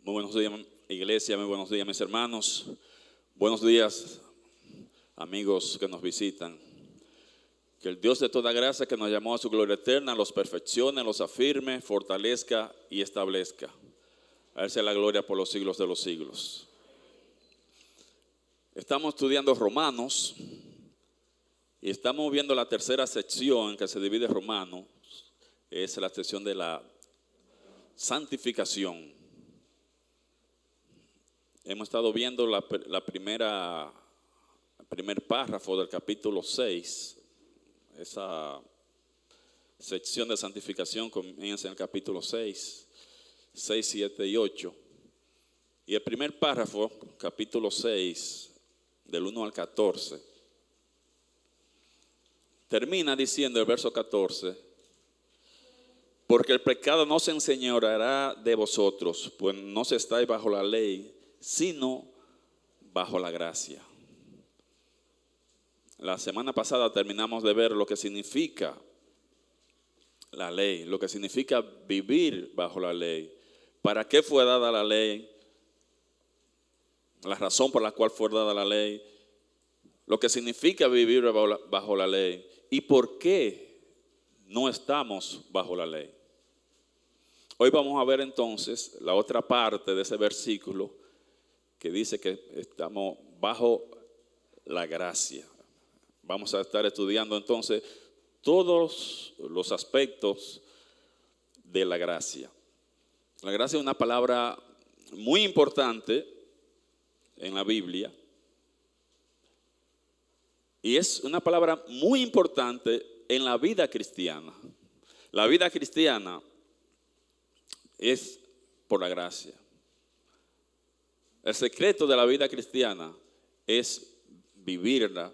Muy buenos días, iglesia, muy buenos días, mis hermanos. Buenos días, amigos que nos visitan. Que el Dios de toda gracia, que nos llamó a su gloria eterna, los perfeccione, los afirme, fortalezca y establezca. A Él sea la gloria por los siglos de los siglos. Estamos estudiando Romanos y estamos viendo la tercera sección en que se divide Romanos. Es la sección de la santificación. Hemos estado viendo el primer párrafo del capítulo 6. Esa sección de santificación comienza en el capítulo 6, 7 y 8. Y el primer párrafo, capítulo 6, del 1 al 14, termina diciendo el verso 14: porque el pecado no se enseñoreará de vosotros, pues no se estáis bajo la ley, sino bajo la gracia. La semana pasada terminamos de ver lo que significa la ley, lo que significa vivir bajo la ley. ¿Para qué fue dada la ley? La razón por la cual fue dada la ley, lo que significa vivir bajo la ley y por qué no estamos bajo la ley. Hoy vamos a ver entonces la otra parte de ese versículo que dice que estamos bajo la gracia. Vamos a estar estudiando entonces todos los aspectos de la gracia. La gracia es una palabra muy importante en la Biblia y es una palabra muy importante en la vida cristiana. La vida cristiana es por la gracia. El secreto de la vida cristiana es vivirla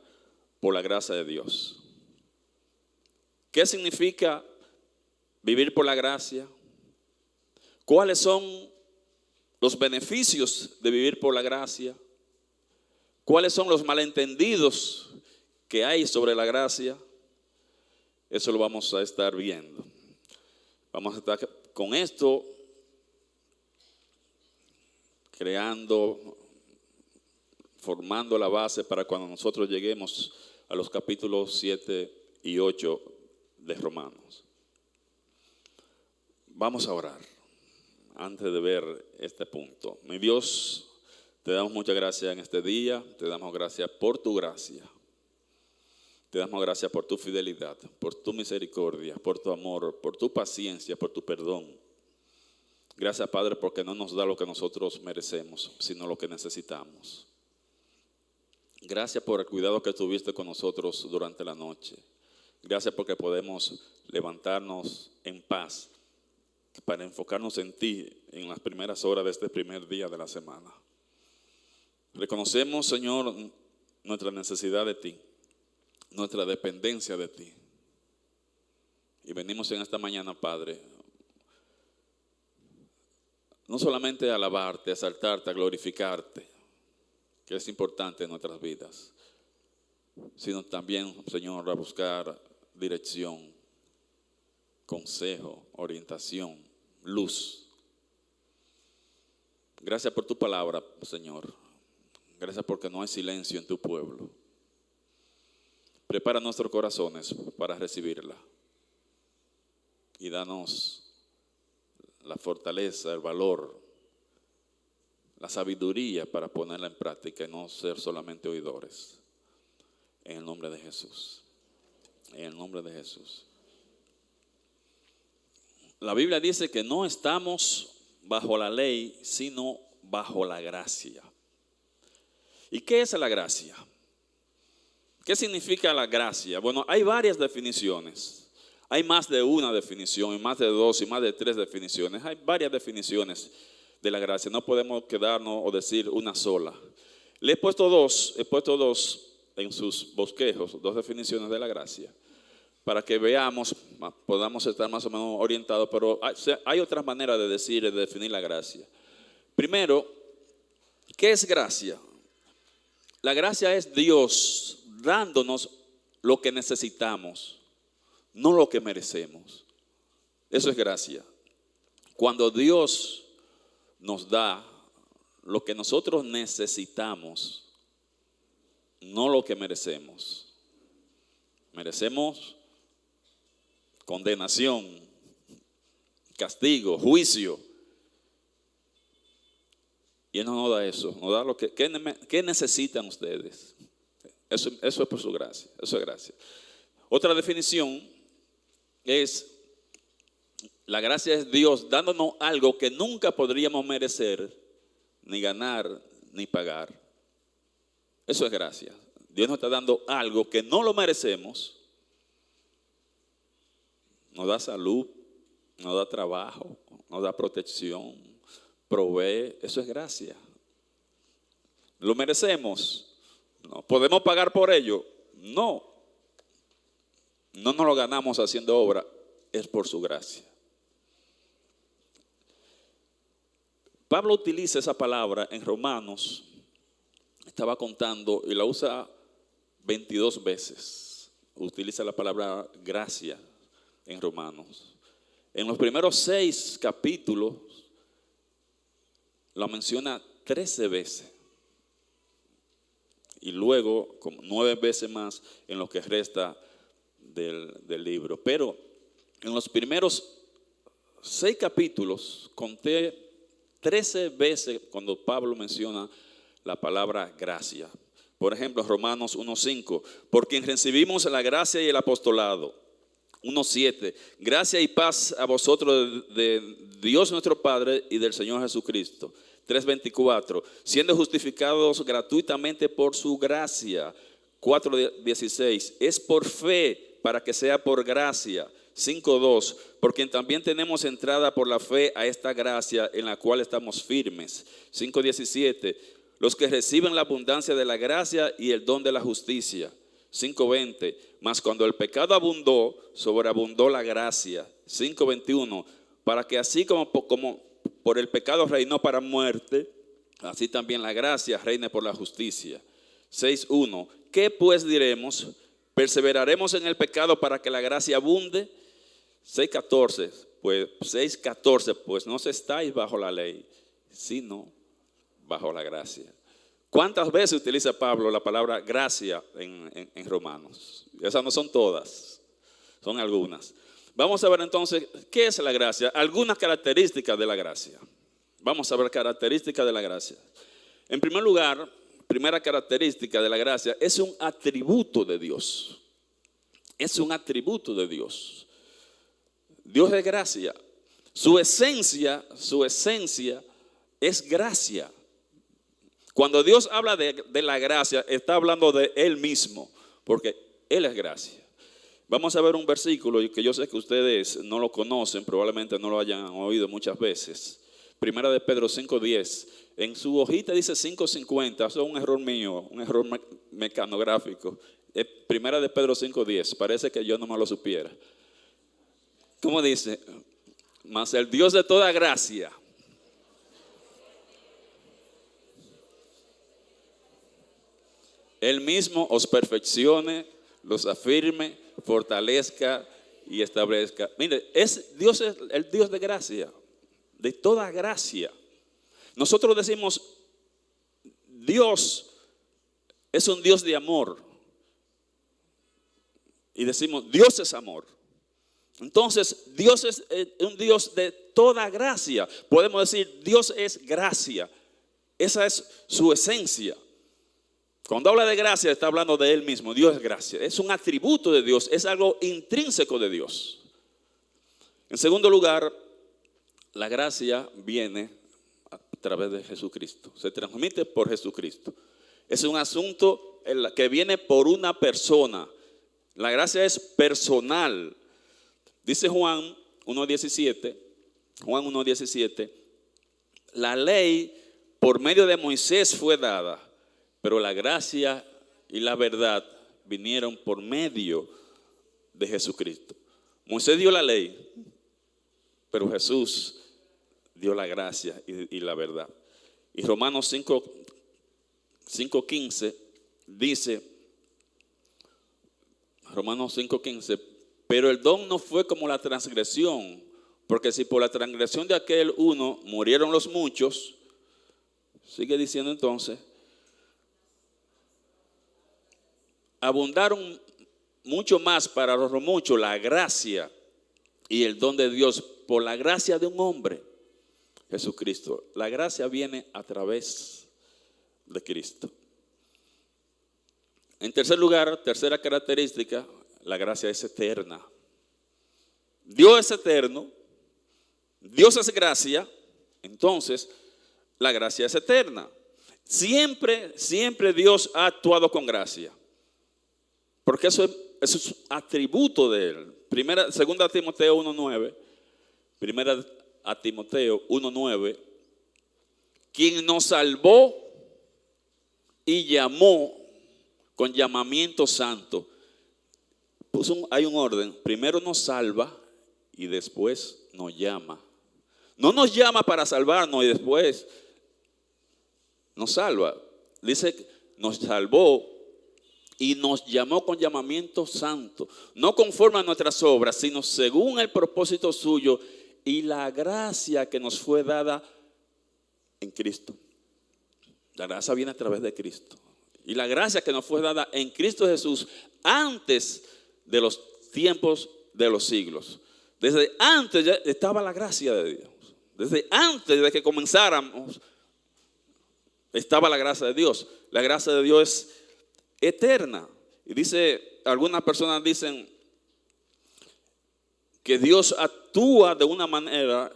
por la gracia de Dios. ¿Qué significa vivir por la gracia? ¿Cuáles son los beneficios de vivir por la gracia? ¿Cuáles son los malentendidos que hay sobre la gracia? Eso lo vamos a estar viendo. Vamos a estar con esto creando, formando la base para cuando nosotros lleguemos a los capítulos 7 y 8 de Romanos. Vamos a orar antes de ver este punto. Mi Dios, te damos muchas gracias en este día, te damos gracias por tu gracia, te damos gracias por tu fidelidad, por tu misericordia, por tu amor, por tu paciencia, por tu perdón. Gracias, Padre, porque no nos da lo que nosotros merecemos, sino lo que necesitamos. Gracias por el cuidado que tuviste con nosotros durante la noche. Gracias porque podemos levantarnos en paz para enfocarnos en ti en las primeras horas de este primer día de la semana. Reconocemos, Señor, nuestra necesidad de ti, nuestra dependencia de ti. Y venimos en esta mañana, Padre, no solamente a alabarte, a exaltarte, a glorificarte, que es importante en nuestras vidas, sino también, Señor, a buscar dirección, consejo, orientación, luz. Gracias por tu palabra, Señor. Gracias porque no hay silencio en tu pueblo. Prepara nuestros corazones para recibirla y danos la fortaleza, el valor, la sabiduría para ponerla en práctica y no ser solamente oidores. En el nombre de Jesús. En el nombre de Jesús. La Biblia dice que no estamos bajo la ley, sino bajo la gracia. ¿Y qué es la gracia? ¿Qué significa la gracia? Bueno, hay varias definiciones. Hay más de una definición, y más de dos, y más de tres definiciones. Hay varias definiciones de la gracia. No podemos quedarnos o decir una sola. Le he puesto dos en sus bosquejos, dos definiciones de la gracia, para que veamos, podamos estar más o menos orientados, pero hay otras maneras de decir, de definir la gracia. Primero, ¿qué es gracia? La gracia es Dios dándonos lo que necesitamos, no lo que merecemos. Eso es gracia. Cuando Dios nos da lo que nosotros necesitamos, no lo que merecemos. Merecemos condenación, castigo, juicio. Y Él no nos da eso, nos da lo que ¿qué necesitan ustedes? Eso es por su gracia, eso es gracia. Otra definición es, la gracia es Dios dándonos algo que nunca podríamos merecer, ni ganar, ni pagar. Eso es gracia. Dios nos está dando algo que no lo merecemos. Nos da salud, nos da trabajo, nos da protección, provee. Eso es gracia. ¿Lo merecemos? No. ¿Podemos pagar por ello? No. No nos lo ganamos haciendo obra, es por su gracia. Pablo utiliza esa palabra en Romanos, estaba contando, y la usa 22 veces. Utiliza la palabra gracia en Romanos. En los primeros 6 capítulos la menciona 13 veces. Y luego como 9 veces más en lo que resta del libro. Pero en los primeros 6 capítulos conté 13 veces cuando Pablo menciona la palabra gracia. Por ejemplo, Romanos 1:5, por quien recibimos la gracia y el apostolado. 1:7, gracia y paz a vosotros de Dios nuestro Padre y del Señor Jesucristo. 3:24, siendo justificados gratuitamente por su gracia. 4:16, es por fe para que sea por gracia. 5:2, por quien también tenemos entrada por la fe a esta gracia en la cual estamos firmes. 5:17, los que reciben la abundancia de la gracia y el don de la justicia. 5:20, mas cuando el pecado abundó, sobreabundó la gracia. 5:21, para que así como por el pecado reinó para muerte, así también la gracia reine por la justicia. 6:1, ¿qué pues diremos? ¿Perseveraremos en el pecado para que la gracia abunde? 6:14, pues no estáis bajo la ley, sino bajo la gracia. ¿Cuántas veces utiliza Pablo la palabra gracia en Romanos? Esas no son todas, son algunas. Vamos a ver entonces, ¿qué es la gracia? Algunas características de la gracia. Vamos a ver características de la gracia. En primer lugar, primera característica de la gracia, es un atributo de Dios. Es un atributo de Dios. Dios es gracia. Su esencia es gracia. Cuando Dios habla de la gracia, está hablando de Él mismo, porque Él es gracia. Vamos a ver un versículo que yo sé que ustedes no lo conocen, probablemente no lo hayan oído muchas veces. Primera de Pedro 5:10. En su hojita dice 5:50, eso es un error mío, un error mecanográfico. Primera de Pedro 5:10, parece que yo no me lo supiera. ¿Cómo dice? Mas el Dios de toda gracia, Él mismo os perfeccione, los afirme, fortalezca y establezca. Mire, Dios es el Dios de gracia, de toda gracia. Nosotros decimos, Dios es un Dios de amor. Y decimos, Dios es amor. Entonces, Dios es un Dios de toda gracia. Podemos decir, Dios es gracia. Esa es su esencia. Cuando habla de gracia, está hablando de Él mismo. Dios es gracia. Es un atributo de Dios. Es algo intrínseco de Dios. En segundo lugar, la gracia viene a través de Jesucristo. Se transmite por Jesucristo. Es un asunto que viene por una persona. La gracia es personal. Dice Juan 1:17, la ley por medio de Moisés fue dada, pero la gracia y la verdad vinieron por medio de Jesucristo. Moisés dio la ley, pero Jesús dio la gracia y la verdad. Y Romanos 5:15 dice, Romanos 5:15, pero el don no fue como la transgresión Porque si por la transgresión de aquel uno murieron los muchos, sigue diciendo entonces, abundaron mucho más para los muchos la gracia y el don de Dios por la gracia de un hombre, Jesucristo. La gracia viene a través de Cristo. En tercer lugar, tercera característica, la gracia es eterna. Dios es eterno, Dios es gracia, entonces la gracia es eterna. Siempre, siempre Dios ha actuado con gracia. Porque eso es atributo de Él. Segunda Timoteo 1:9. Primera a Timoteo 1:9. Quien nos salvó y llamó con llamamiento santo. Hay un orden. Primero nos salva y después nos llama. No nos llama para salvarnos y después nos salva. Dice, nos salvó y nos llamó con llamamiento santo, no conforme a nuestras obras, sino según el propósito suyo y la gracia que nos fue dada en Cristo. La gracia viene a través de Cristo. Y la gracia que nos fue dada en Cristo Jesús antes de los tiempos de los siglos. Desde antes ya estaba la gracia de Dios. Desde antes de que comenzáramos estaba la gracia de Dios. La gracia de Dios es eterna. Y dice, algunas personas dicen que Dios actúa de una manera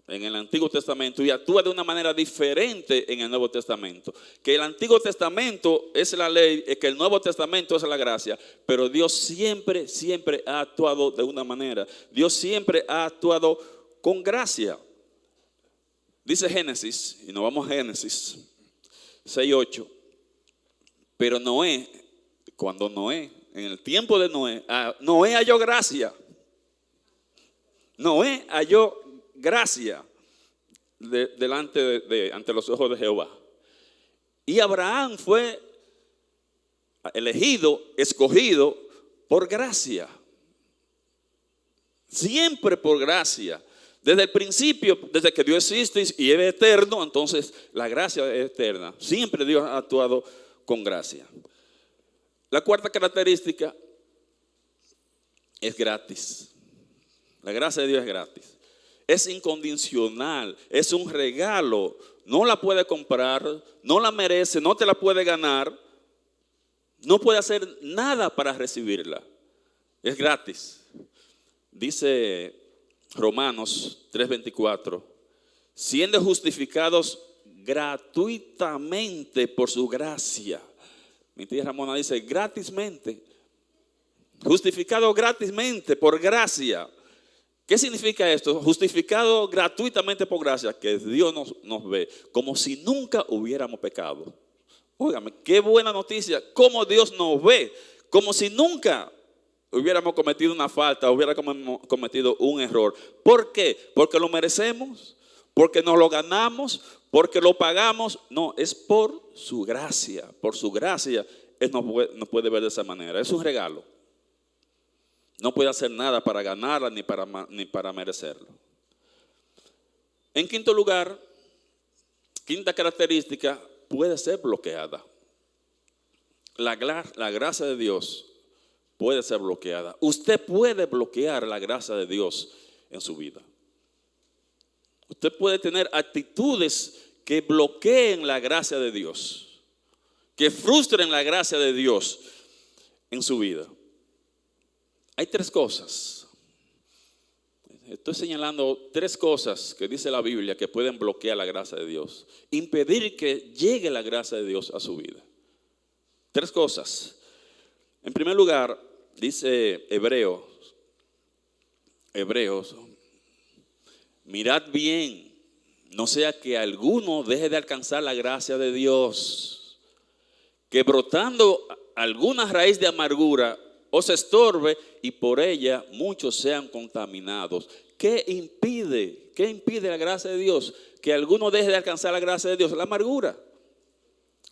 en el Antiguo Testamento y actúa de una manera diferente en el Nuevo Testamento. Que el Antiguo Testamento es la ley, que el Nuevo Testamento es la gracia, pero Dios siempre, siempre ha actuado de una manera. Dios siempre ha actuado con gracia. Dice Génesis, y nos vamos a Génesis 6:8. Pero Noé, en el tiempo de Noé halló gracia. Noé halló gracia ante los ojos de Jehová. Y Abraham fue elegido, escogido por gracia. Siempre por gracia. Desde el principio, desde que Dios existe y es eterno, entonces la gracia es eterna. Siempre Dios ha actuado con gracia. La cuarta característica es gratis. La gracia de Dios es gratis. Es incondicional, es un regalo. No la puede comprar, no la merece, no te la puede ganar. No puede hacer nada para recibirla. Es gratis. Dice Romanos 3:24, siendo justificados gratuitamente por su gracia. Mi tía Ramona dice gratismente. Justificado gratismente por gracia. ¿Qué significa esto? Justificado gratuitamente por gracia, que Dios nos ve como si nunca hubiéramos pecado. Óigame, qué buena noticia, cómo Dios nos ve, como si nunca hubiéramos cometido una falta, hubiéramos cometido un error. ¿Por qué? ¿Porque lo merecemos? ¿Porque nos lo ganamos? ¿Porque lo pagamos? No, es por su gracia. Por su gracia Él nos puede ver de esa manera. Es un regalo. No puede hacer nada para ganarla ni para merecerlo. En quinto lugar, quinta característica, puede ser bloqueada. La gracia de Dios puede ser bloqueada. Usted puede bloquear la gracia de Dios en su vida. Usted puede tener actitudes que bloqueen la gracia de Dios, que frustren la gracia de Dios en su vida. Hay tres cosas. Estoy señalando tres cosas que dice la Biblia que pueden bloquear la gracia de Dios, impedir que llegue la gracia de Dios a su vida. Tres cosas. En primer lugar, dice Hebreos, mirad bien, no sea que alguno deje de alcanzar la gracia de Dios, que brotando alguna raíz de amargura os estorbe y por ella muchos sean contaminados. ¿Qué impide la gracia de Dios? Que alguno deje de alcanzar la gracia de Dios. La amargura.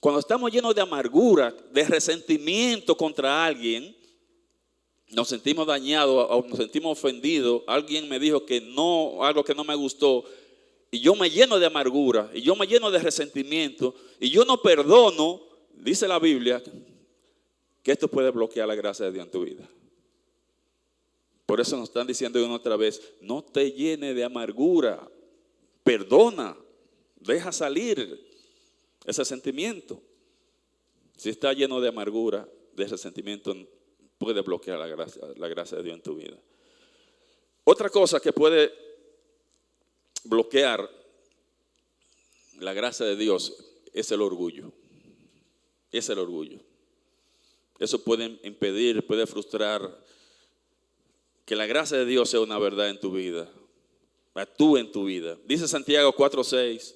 Cuando estamos llenos de amargura, de resentimiento contra alguien, nos sentimos dañados o nos sentimos ofendidos, alguien me dijo que no, algo que no me gustó, y yo me lleno de amargura, y yo me lleno de resentimiento, y yo no perdono, dice la Biblia, que esto puede bloquear la gracia de Dios en tu vida. Por eso nos están diciendo una otra vez, no te llenes de amargura, perdona, deja salir ese sentimiento. Si está lleno de amargura, de resentimiento, puede bloquear la gracia de Dios en tu vida. Otra cosa que puede bloquear la gracia de Dios es el orgullo. Es el orgullo. Eso puede impedir, puede frustrar que la gracia de Dios sea una verdad en tu vida. Actúe en tu vida. Dice Santiago 4:6,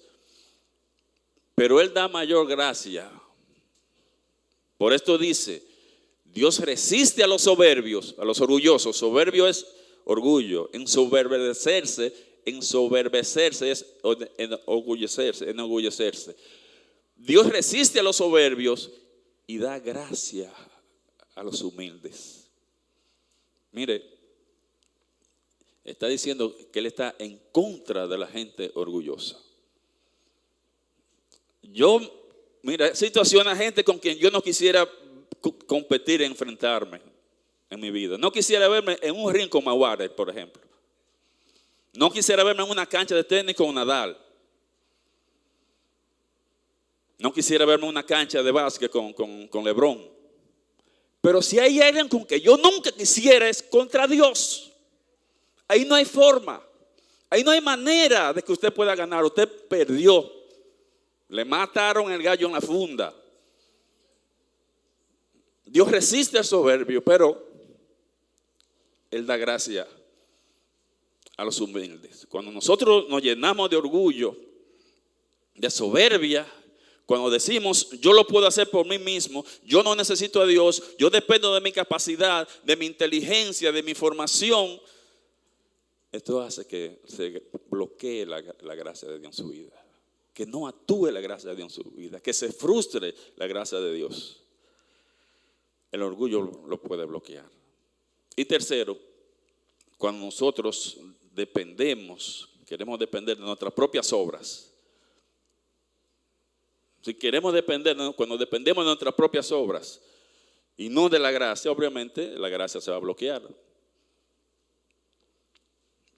pero Él da mayor gracia. Por esto dice, Dios resiste a los soberbios, a los orgullosos. Soberbio es orgullo. Ensoberbecerse es enorgullecerse. Dios resiste a los soberbios y da gracia a los humildes. Mire, está diciendo que Él está en contra de la gente orgullosa. Mira, situaciones, gente con quien yo no quisiera competir, enfrentarme en mi vida. No quisiera verme en un ring con Mayweather, por ejemplo. No quisiera verme en una cancha de tenis con Nadal. No quisiera verme en una cancha de básquet con LeBron. Pero si hay alguien con que yo nunca quisiera es contra Dios. Ahí no hay forma. Ahí no hay manera de que usted pueda ganar. Usted perdió. Le mataron el gallo en la funda. Dios resiste al soberbio, pero Él da gracia a los humildes. Cuando nosotros nos llenamos de orgullo, de soberbia, cuando decimos yo lo puedo hacer por mí mismo, yo no necesito a Dios, yo dependo de mi capacidad, de mi inteligencia, de mi formación, esto hace que se bloquee la gracia de Dios en su vida. Que no actúe la gracia de Dios en su vida, que se frustre la gracia de Dios. El orgullo lo puede bloquear. Y tercero, cuando nosotros queremos depender de nuestras propias obras. Si queremos depender, cuando dependemos de nuestras propias obras y no de la gracia, obviamente la gracia se va a bloquear.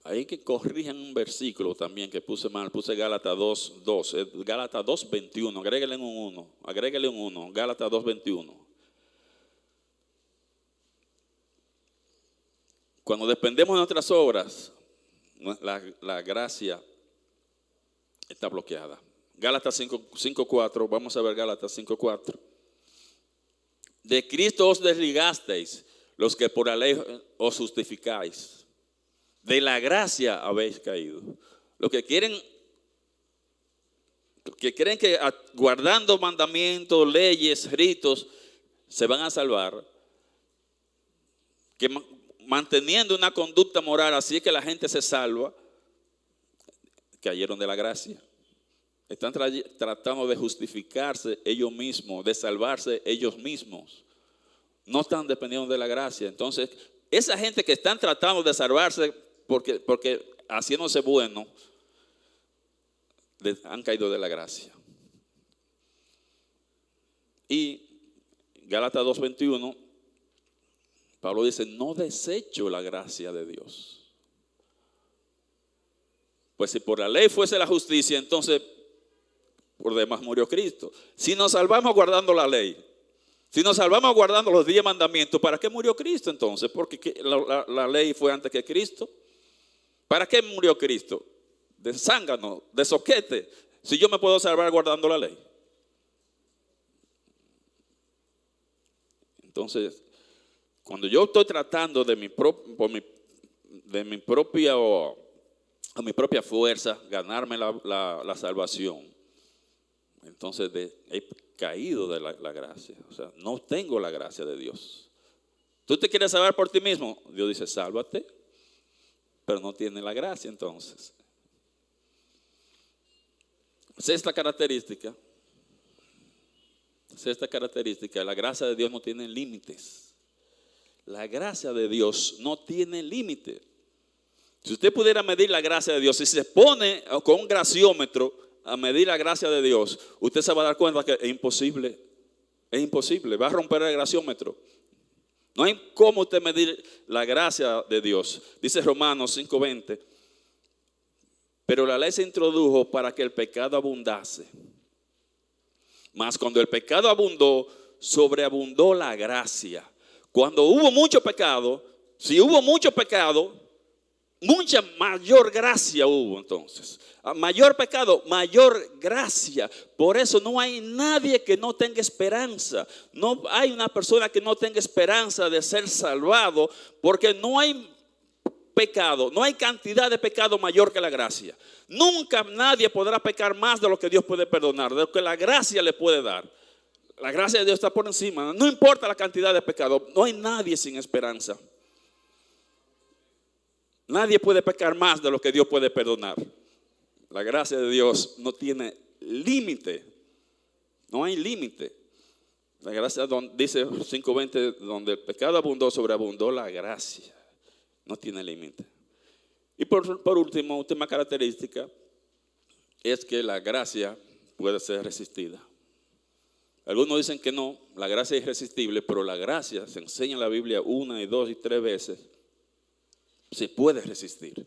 Ahí que corrijan un versículo también que puse mal, puse Gálatas 2:2, Gálatas 2:21, agréguele un 1, Gálatas 2:21. Cuando dependemos de nuestras obras, la gracia está bloqueada. Gálatas 5:4, vamos a ver Gálatas 5:4. De Cristo os desligasteis, los que por la ley os justificáis. De la gracia habéis caído. Los que creen que guardando mandamientos, leyes, ritos, se van a salvar, que manteniendo una conducta moral así es que la gente se salva, cayeron de la gracia. Están tratando de justificarse ellos mismos, de salvarse ellos mismos. No están dependiendo de la gracia. Entonces, esa gente que están tratando de salvarse porque haciéndose bueno, han caído de la gracia. Y Gálatas 2:21, Pablo dice, no desecho la gracia de Dios. Pues si por la ley fuese la justicia, entonces por demás murió Cristo. Si nos salvamos guardando la ley, si nos salvamos guardando los 10 mandamientos, ¿para qué murió Cristo entonces? Porque la ley fue antes que Cristo. ¿Para qué murió Cristo? De zángano, de soquete, si yo me puedo salvar guardando la ley. Entonces, cuando yo estoy tratando de mi propia fuerza, ganarme la salvación, entonces he caído de la gracia. O sea, no tengo la gracia de Dios. ¿Tú te quieres salvar por ti mismo? Dios dice, sálvate, pero no tiene la gracia entonces. Sexta característica, la gracia de Dios no tiene límites. La gracia de Dios no tiene límite. Si usted pudiera medir la gracia de Dios, si se pone con un graciómetro a medir la gracia de Dios, usted se va a dar cuenta que es imposible. Es imposible, va a romper el graciómetro. No hay cómo usted medir la gracia de Dios. Dice Romanos 5:20. Pero la ley se introdujo para que el pecado abundase. Mas cuando el pecado abundó, sobreabundó la gracia. Cuando hubo mucho pecado, si hubo mucho pecado, mucha mayor gracia hubo entonces. Mayor pecado, mayor gracia. Por eso no hay nadie que no tenga esperanza. No hay una persona que no tenga esperanza de ser salvado, porque no hay pecado, no hay cantidad de pecado mayor que la gracia. Nunca nadie podrá pecar más de lo que Dios puede perdonar, de lo que la gracia le puede dar. La gracia de Dios está por encima. No importa la cantidad de pecado, no hay nadie sin esperanza. Nadie puede pecar más de lo que Dios puede perdonar. La gracia de Dios no tiene límite. No hay límite. La gracia, dice 5:20, donde el pecado abundó, sobreabundó la gracia. No tiene límite. Y por último, última característica es que la gracia puede ser resistida. Algunos dicen que no, la gracia es irresistible, pero la gracia se enseña en la Biblia 1, 2 y 3 veces. Se puede resistir.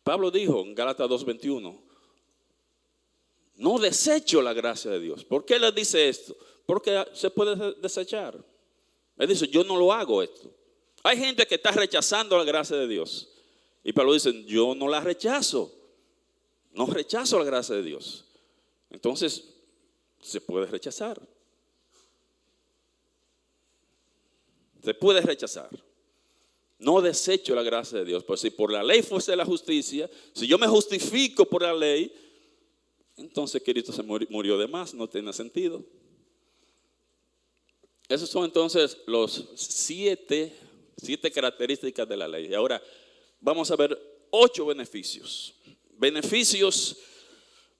Pablo dijo en Gálatas 2:21, no desecho la gracia de Dios. ¿Por qué le dice esto? Porque se puede desechar. Él dice, yo no lo hago esto. Hay gente que está rechazando la gracia de Dios. Y Pablo dice, yo no la rechazo. No rechazo la gracia de Dios. Entonces, se puede rechazar. Se puede rechazar. No desecho la gracia de Dios. Pues si por la ley fuese la justicia, si yo me justifico por la ley, entonces Cristo se murió de más, no tiene sentido. Esos son entonces los siete características de la ley. Y ahora vamos a ver 8 beneficios. Beneficios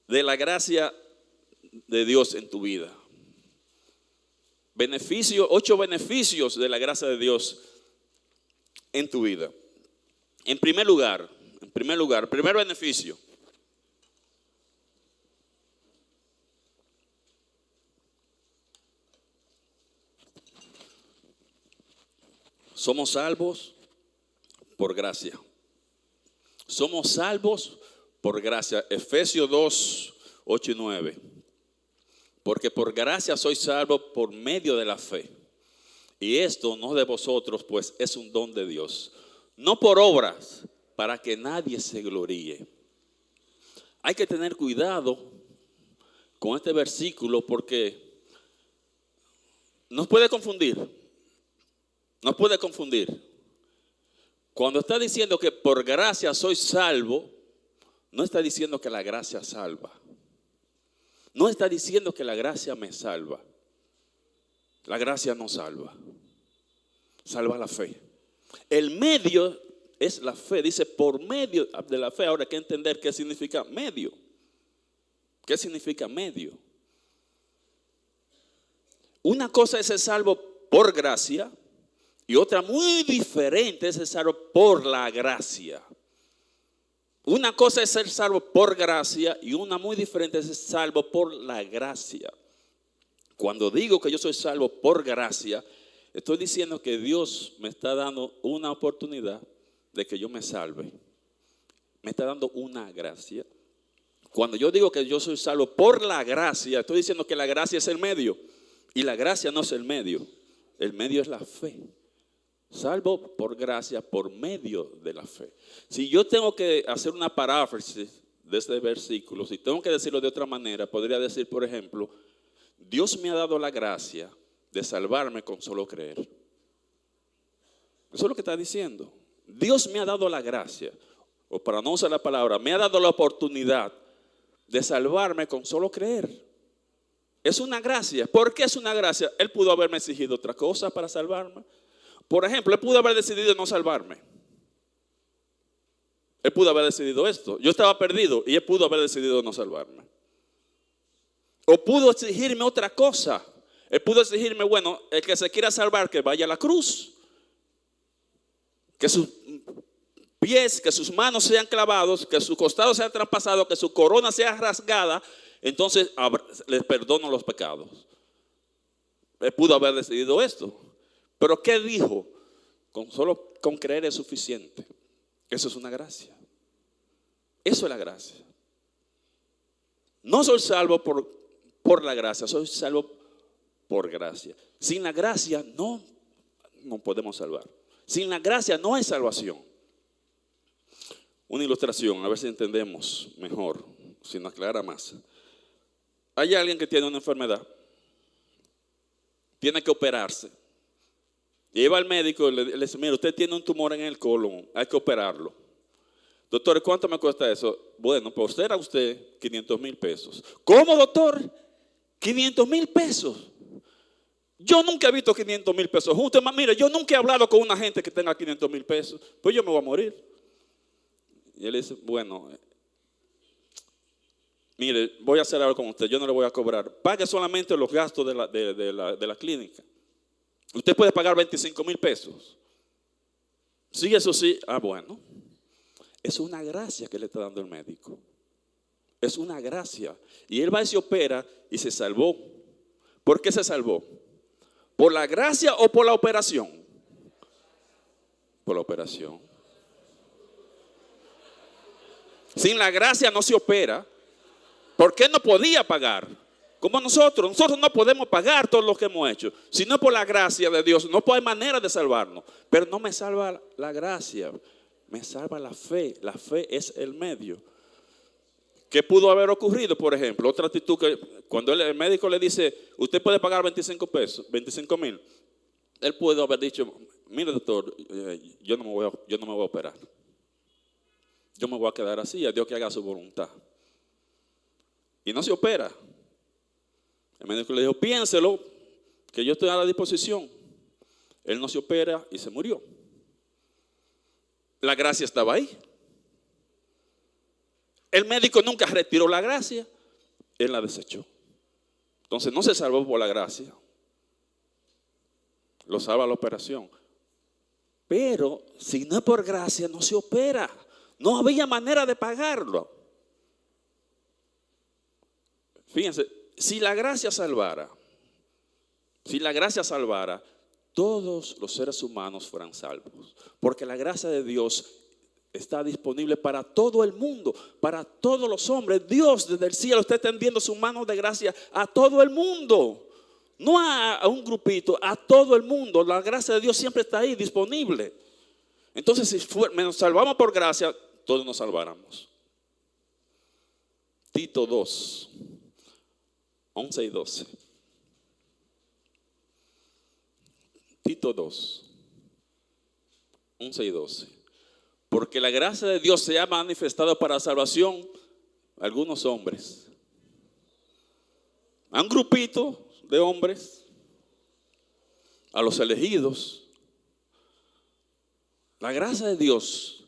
de la gracia de Dios en tu vida. 8 beneficios de la gracia de Dios en tu vida. En primer lugar, primer beneficio. Somos salvos por gracia. Somos salvos por gracia. Efesios 2, 8 y 9. Porque por gracia sois salvos por medio de la fe. Y esto no de vosotros, pues es un don de Dios. No por obras, para que nadie se gloríe. Hay que tener cuidado con este versículo porque nos puede confundir. Nos puede confundir. Cuando está diciendo que por gracia soy salvo, no está diciendo que la gracia salva. No está diciendo que la gracia me salva. La gracia no salva. Salva la fe. El medio es la fe. Dice por medio de la fe. Ahora hay que entender qué significa medio. ¿Qué significa medio? Una cosa es ser salvo por gracia. Y otra muy diferente es ser salvo por la gracia. Una cosa es ser salvo por gracia y una muy diferente es ser salvo por la gracia. Cuando digo que yo soy salvo por gracia, estoy diciendo que Dios me está dando una oportunidad de que yo me salve. Me está dando una gracia. Cuando yo digo que yo soy salvo por la gracia, estoy diciendo que la gracia es el medio. Y la gracia no es el medio. El medio es la fe. Salvo por gracia por medio de la fe. Si yo tengo que hacer una paráfrasis de este versículo, si tengo que decirlo de otra manera, podría decir, por ejemplo, Dios me ha dado la gracia de salvarme con solo creer. Eso es lo que está diciendo. Dios me ha dado la gracia, o para no usar la palabra, me ha dado la oportunidad de salvarme con solo creer. Es una gracia. ¿Por qué es una gracia? Él pudo haberme exigido otra cosa para salvarme. Por ejemplo, él pudo haber decidido no salvarme. Él pudo haber decidido esto. Yo estaba perdido y él pudo haber decidido no salvarme. O pudo exigirme otra cosa. Él pudo exigirme, bueno, el que se quiera salvar, que vaya a la cruz. que sus pies, que sus manos sean clavados, que su costado sea traspasado, que su corona sea rasgada, entonces les perdono los pecados. Él pudo haber decidido esto. Pero ¿qué dijo? Solo con creer es suficiente. Eso es una gracia. Eso es la gracia. No soy salvo por la gracia, soy salvo por gracia. Sin la gracia no podemos salvar. Sin la gracia no hay salvación. Una ilustración, a ver si entendemos mejor, si nos aclara más. Hay alguien que tiene una enfermedad, tiene que operarse. Lleva al médico y le dice, mira, usted tiene un tumor en el colon, hay que operarlo. Doctor, ¿cuánto me cuesta eso? Bueno, pues usted era usted 500,000 pesos. ¿Cómo, doctor? 500,000 pesos. Yo nunca he visto 500,000 pesos juntos. Mire, yo nunca he hablado con una gente que tenga 500,000 pesos. Pues yo me voy a morir. Y él dice, bueno, mire, voy a hacer algo con usted. Yo no le voy a cobrar. Pague solamente los gastos de la clínica. Usted puede pagar 25,000 pesos. Sí, eso sí. Ah, bueno. Es una gracia que le está dando el médico. Es una gracia. Y él va y se opera y se salvó. ¿Por qué se salvó? ¿Por la gracia o por la operación? Por la operación. Sin la gracia no se opera. Porque él no podía pagar. Como nosotros no podemos pagar todo lo que hemos hecho. Si no por la gracia de Dios, no hay manera de salvarnos. Pero no me salva la gracia. Me salva la fe. La fe es el medio. ¿Qué pudo haber ocurrido, por ejemplo? Otra actitud que cuando el médico le dice, usted puede pagar 25,000. Él puede haber dicho, mire doctor, yo no me voy a operar. Yo me voy a quedar así, a Dios que haga su voluntad. Y no se opera. El médico le dijo, piénselo, que yo estoy a la disposición. Él no se opera y se murió. La gracia estaba ahí. El médico nunca retiró la gracia, él la desechó. Entonces no se salvó por la gracia, lo salva la operación. Pero si no es por gracia, no se opera. No había manera de pagarlo. Fíjense, si la gracia salvara, todos los seres humanos fueran salvos. Porque la gracia de Dios está disponible para todo el mundo, para todos los hombres. Dios desde el cielo está extendiendo su mano de gracia a todo el mundo. No a un grupito, a todo el mundo. La gracia de Dios siempre está ahí disponible. Entonces si nos salvamos por gracia, todos nos salváramos. Tito 2, 11 y 12. Tito 2, 11 y 12. Porque la gracia de Dios se ha manifestado para salvación a algunos hombres. A un grupito de hombres, a los elegidos. La gracia de Dios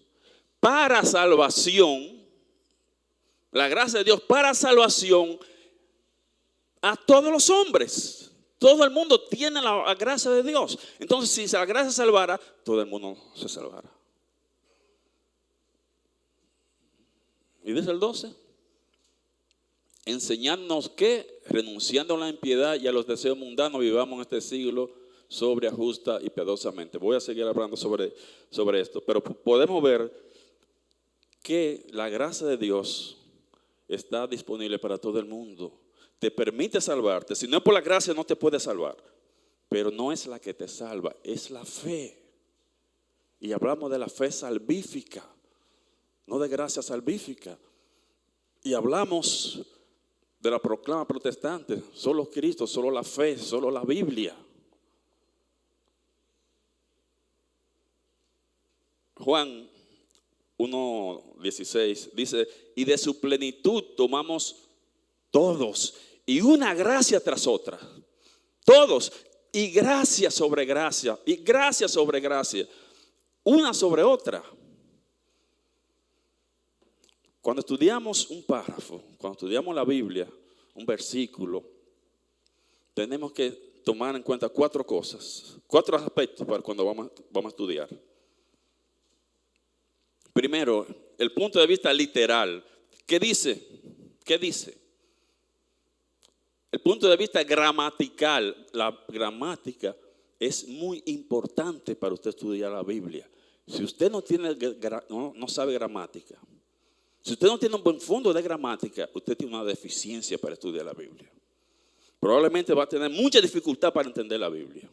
para salvación, la gracia de Dios para salvación a todos los hombres. Todo el mundo tiene la gracia de Dios. Entonces, si la gracia salvara, todo el mundo se salvara. Y dice el 12, enseñarnos que, renunciando a la impiedad y a los deseos mundanos, vivamos en este siglo sobria, justa y piadosamente. Voy a seguir hablando sobre esto, pero podemos ver que la gracia de Dios está disponible para todo el mundo. Te permite salvarte. Si no es por la gracia, no te puede salvar. Pero no es la que te salva, es la fe. Y hablamos de la fe salvífica, no de gracia salvífica. Y hablamos de la proclama protestante, solo Cristo, solo la fe, solo la Biblia. Juan 1:16 dice, y de su plenitud tomamos todos, y una gracia tras otra, todos, y gracia sobre gracia, y gracia sobre gracia, una sobre otra. Cuando estudiamos un párrafo, cuando estudiamos la Biblia, un versículo, tenemos que tomar en cuenta 4 cosas, 4 aspectos para cuando vamos a estudiar. Primero, el punto de vista literal. ¿Qué dice? ¿Qué dice? El punto de vista gramatical. La gramática es muy importante para usted estudiar la Biblia. Si usted no sabe gramática, si usted no tiene un buen fondo de gramática, usted tiene una deficiencia para estudiar la Biblia. Probablemente va a tener mucha dificultad para entender la Biblia.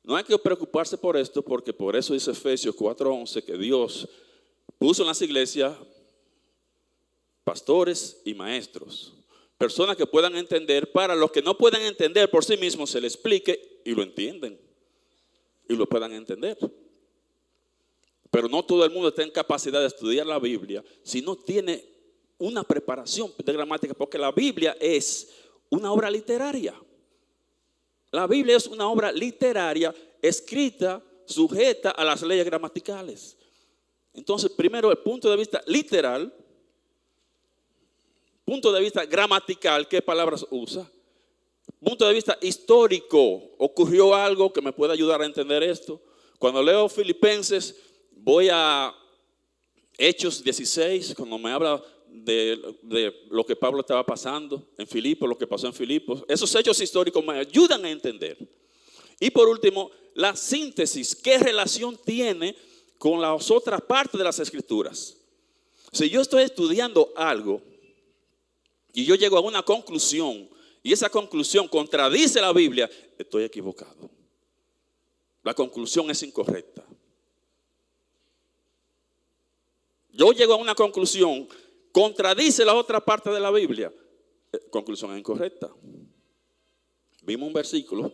No hay que preocuparse por esto, porque por eso dice Efesios 4:11 que Dios puso en las iglesias pastores y maestros, personas que puedan entender. Para los que no puedan entender por sí mismos, se les explique y lo entienden y lo puedan entender. Pero no todo el mundo está en capacidad de estudiar la Biblia si no tiene una preparación de gramática, porque la Biblia es una obra literaria. La Biblia es una obra literaria escrita, sujeta a las leyes gramaticales. Entonces, primero el punto de vista literal, punto de vista gramatical, ¿qué palabras usa? Punto de vista histórico, ocurrió algo que me puede ayudar a entender esto. Cuando leo Filipenses, voy a Hechos 16, cuando me habla de lo que Pablo estaba pasando en Filipos, lo que pasó en Filipos. Esos hechos históricos me ayudan a entender. Y por último, la síntesis. ¿Qué relación tiene con las otras partes de las Escrituras? Si yo estoy estudiando algo y yo llego a una conclusión y esa conclusión contradice la Biblia, estoy equivocado. La conclusión es incorrecta. Yo llego a una conclusión, contradice la otra parte de la Biblia, conclusión es incorrecta. Vimos un versículo,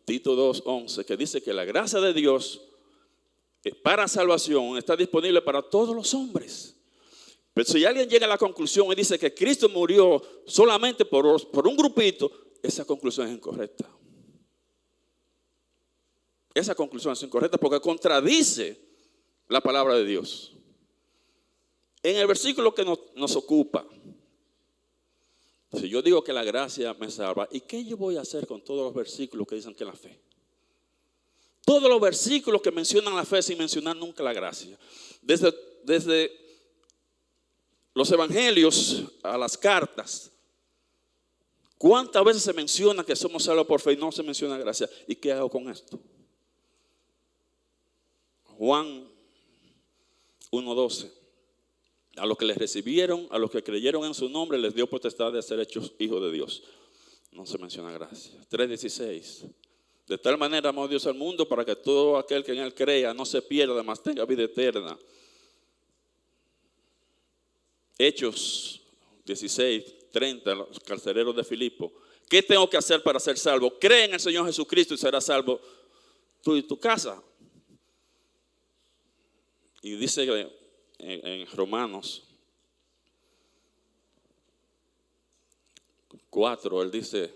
Tito 2:11, que dice que la gracia de Dios para salvación está disponible para todos los hombres. Pero si alguien llega a la conclusión y dice que Cristo murió solamente por un grupito, esa conclusión es incorrecta. Esa conclusión es incorrecta porque contradice la palabra de Dios. En el versículo que nos ocupa, si yo digo que la gracia me salva, ¿y qué yo voy a hacer con todos los versículos que dicen que la fe? Todos los versículos que mencionan la fe sin mencionar nunca la gracia. Desde los evangelios a las cartas, ¿cuántas veces se menciona que somos salvos por fe y no se menciona gracia? ¿Y qué hago con esto? Juan 1:12. A los que les recibieron, a los que creyeron en su nombre, les dio potestad de ser hechos hijos de Dios. No se menciona gracia. 3:16. De tal manera amó Dios al mundo para que todo aquel que en él crea no se pierda, mas tenga vida eterna. Hechos 16:30, los carceleros de Filipo. ¿Qué tengo que hacer para ser salvo? Cree en el Señor Jesucristo y serás salvo tú y tu casa. Y dice que en Romanos 4, él dice,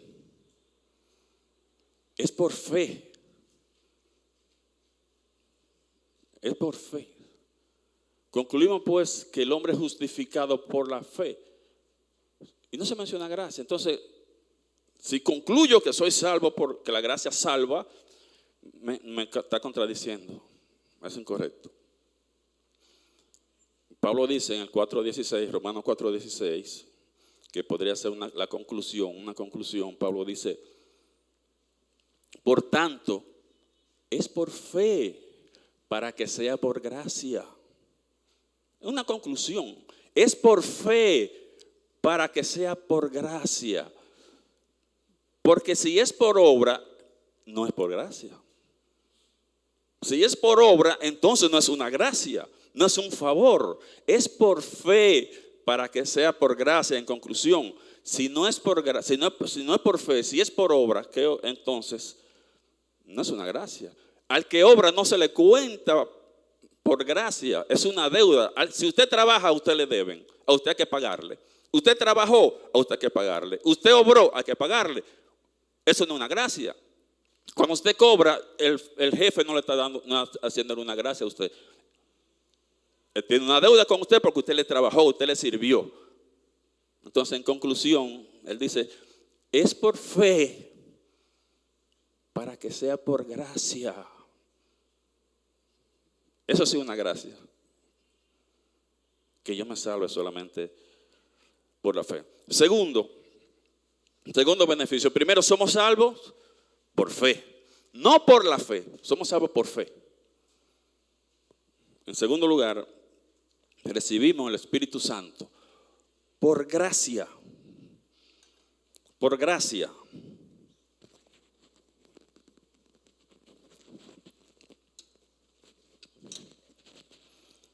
es por fe. Es por fe. Concluimos pues que el hombre es justificado por la fe. Y no se menciona gracia. Entonces, si concluyo que soy salvo porque la gracia salva, me está contradiciendo. Es incorrecto. Pablo dice en el 4:16, Romanos 4:16, que podría ser una conclusión. Pablo dice, por tanto, es por fe para que sea por gracia. Una conclusión, es por fe para que sea por gracia. Porque si es por obra, no es por gracia. Si es por obra, entonces no es una gracia. No es un favor, es por fe para que sea por gracia. En conclusión, si no es por gracia, si no es por fe, si es por obra, entonces no es una gracia. Al que obra no se le cuenta por gracia, es una deuda. Si usted trabaja, a usted le deben, a usted hay que pagarle. Usted trabajó, a usted hay que pagarle. Usted obró, hay que pagarle. Eso no es una gracia. Cuando usted cobra, el jefe no le está haciéndole una gracia a usted. Él tiene una deuda con usted porque usted le trabajó, usted le sirvió. Entonces, en conclusión, él dice, es por fe para que sea por gracia. Eso sí es una gracia. Que yo me salve solamente por la fe. Segundo beneficio. Primero, somos salvos por fe. No por la fe. Somos salvos por fe. En segundo lugar, recibimos el Espíritu Santo por gracia. Por gracia.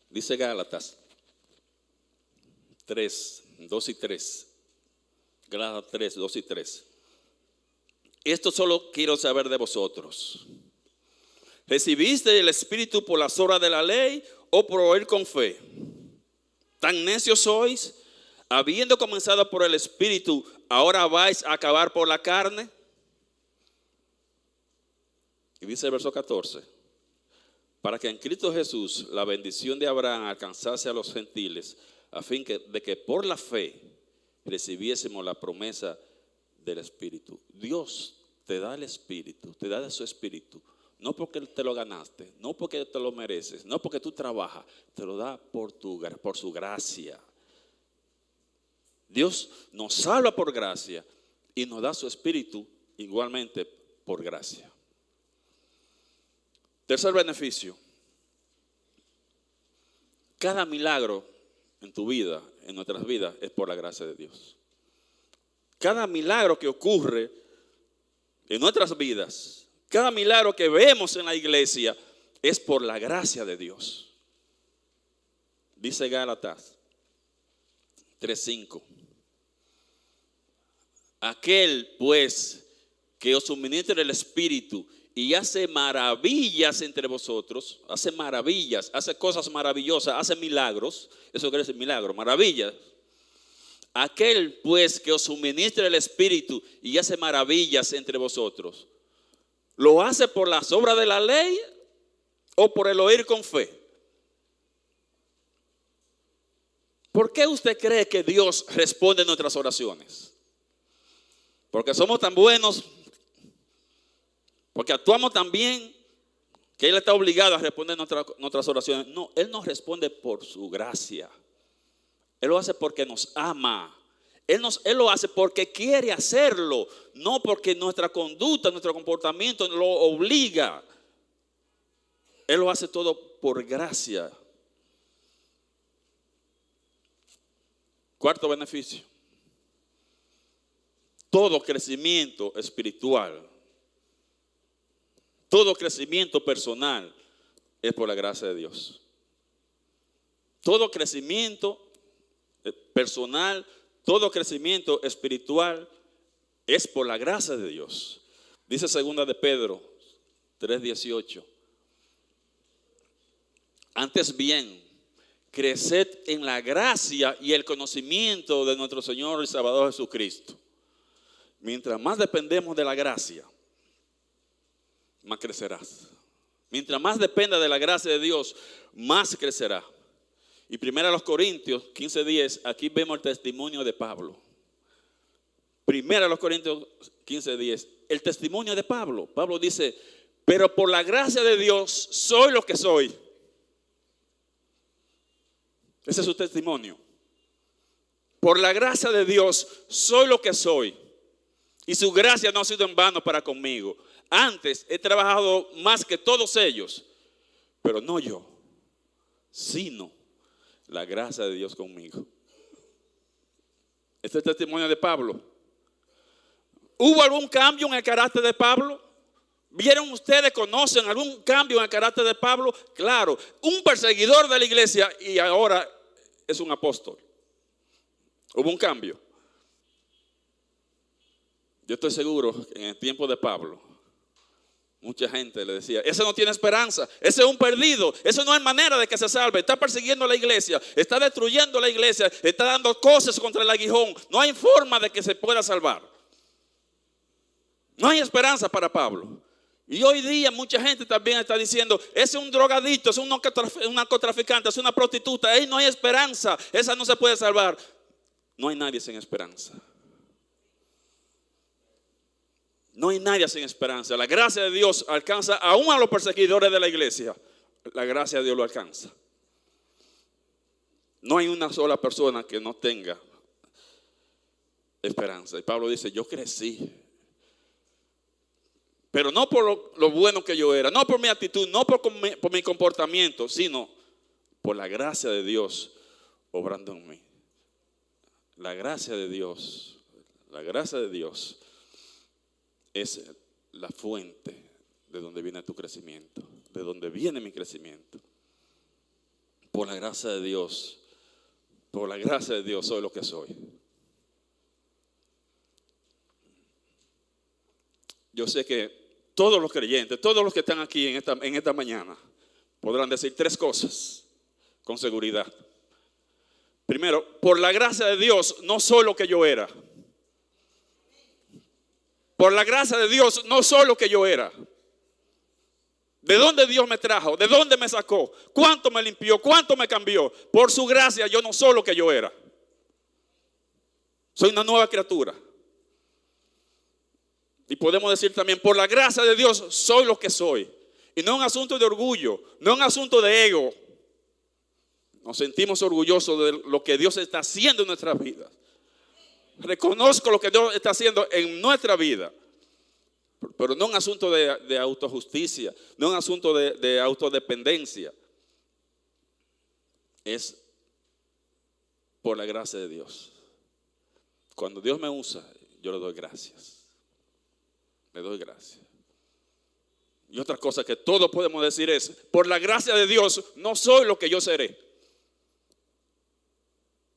Dice Gálatas 3, 2 y 3. Gálatas 3, 2 y 3. Esto solo quiero saber de vosotros. ¿Recibiste el Espíritu por las obras de la ley o por oír con fe? ¿Tan necios sois? Habiendo comenzado por el Espíritu, ¿ahora vais a acabar por la carne? Y dice el verso 14. Para que en Cristo Jesús la bendición de Abraham alcanzase a los gentiles, a fin de que por la fe recibiésemos la promesa del Espíritu. Dios te da el Espíritu, te da de su Espíritu, no porque te lo ganaste, no porque te lo mereces, no porque tú trabajas, te lo da por su gracia. Dios nos salva por gracia y nos da su Espíritu igualmente por gracia. Tercer beneficio. Cada milagro en tu vida, en nuestras vidas, es por la gracia de Dios. Cada milagro que ocurre en nuestras vidas, cada milagro que vemos en la iglesia, es por la gracia de Dios. Dice Gálatas 3:5. Aquel pues que os suministra el Espíritu y hace maravillas entre vosotros, hace maravillas, hace cosas maravillosas, hace milagros, eso quiere decir milagro, maravillas. Aquel pues que os suministra el Espíritu y hace maravillas entre vosotros, ¿lo hace por las obras de la ley o por el oír con fe? ¿Por qué usted cree que Dios responde nuestras oraciones? Porque somos tan buenos, porque actuamos tan bien, que Él está obligado a responder nuestras oraciones. No, Él nos responde por su gracia. Él lo hace porque nos ama. Él lo hace porque quiere hacerlo, no porque nuestra conducta, nuestro comportamiento lo obliga. Él lo hace todo por gracia. Cuarto beneficio. Todo crecimiento espiritual, todo crecimiento personal es por la gracia de Dios. Todo crecimiento personal, todo crecimiento espiritual es por la gracia de Dios. Dice segunda de Pedro 3:18. Antes bien, creced en la gracia y el conocimiento de nuestro Señor y Salvador Jesucristo. Mientras más dependemos de la gracia, más crecerás. Mientras más dependa de la gracia de Dios, más crecerá. Y 1 Corintios 15:10, aquí vemos el testimonio de Pablo. 1 Corintios 15:10, el testimonio de Pablo. Pablo dice, pero por la gracia de Dios soy lo que soy. Ese es su testimonio. Por la gracia de Dios soy lo que soy. Y su gracia no ha sido en vano para conmigo. Antes he trabajado más que todos ellos, pero no yo, sino la gracia de Dios conmigo. Este es el testimonio de Pablo. ¿Hubo algún cambio en el carácter de Pablo? ¿Vieron ustedes, conocen algún cambio en el carácter de Pablo? Claro, un perseguidor de la iglesia y ahora es un apóstol. Hubo un cambio. Yo estoy seguro que en el tiempo de Pablo, mucha gente le decía, ese no tiene esperanza, ese es un perdido, eso no hay manera de que se salve, está persiguiendo a la iglesia, está destruyendo la iglesia, está dando cosas contra el aguijón, no hay forma de que se pueda salvar. No hay esperanza para Pablo. Y hoy día mucha gente también está diciendo, ese es un drogadicto, es un narcotraficante, es una prostituta, ahí no hay esperanza, esa no se puede salvar. No hay nadie sin esperanza. No hay nadie sin esperanza. La gracia de Dios alcanza aún a los perseguidores de la iglesia. la gracia de Dios lo alcanza. No hay una sola persona que no tenga esperanza. Y Pablo dice, yo crecí. Pero no por lo bueno que yo era, no por mi actitud, no por mi comportamiento, sino por la gracia de Dios obrando en mí. La gracia de Dios es la fuente de donde viene tu crecimiento, de donde viene mi crecimiento. Por la gracia de Dios soy lo que soy. Yo sé que todos los creyentes, todos los que están aquí en esta mañana, podrán decir 3 cosas con seguridad. Primero, por la gracia de Dios no soy lo que yo era. Por la gracia de Dios no soy lo que yo era. ¿De dónde Dios me trajo? ¿De dónde me sacó? ¿Cuánto me limpió? ¿Cuánto me cambió? Por su gracia yo no soy lo que yo era. Soy una nueva criatura. Y podemos decir también, por la gracia de Dios soy lo que soy. Y no es un asunto de orgullo, no es un asunto de ego. Nos sentimos orgullosos de lo que Dios está haciendo en nuestras vidas. Reconozco lo que Dios está haciendo en nuestra vida. Pero no es un asunto de autojusticia, no es un asunto de autodependencia. Es por la gracia de Dios. Cuando Dios me usa, yo le doy gracias. Le doy gracias. Y otra cosa que todos podemos decir es, por la gracia de Dios no soy lo que yo seré.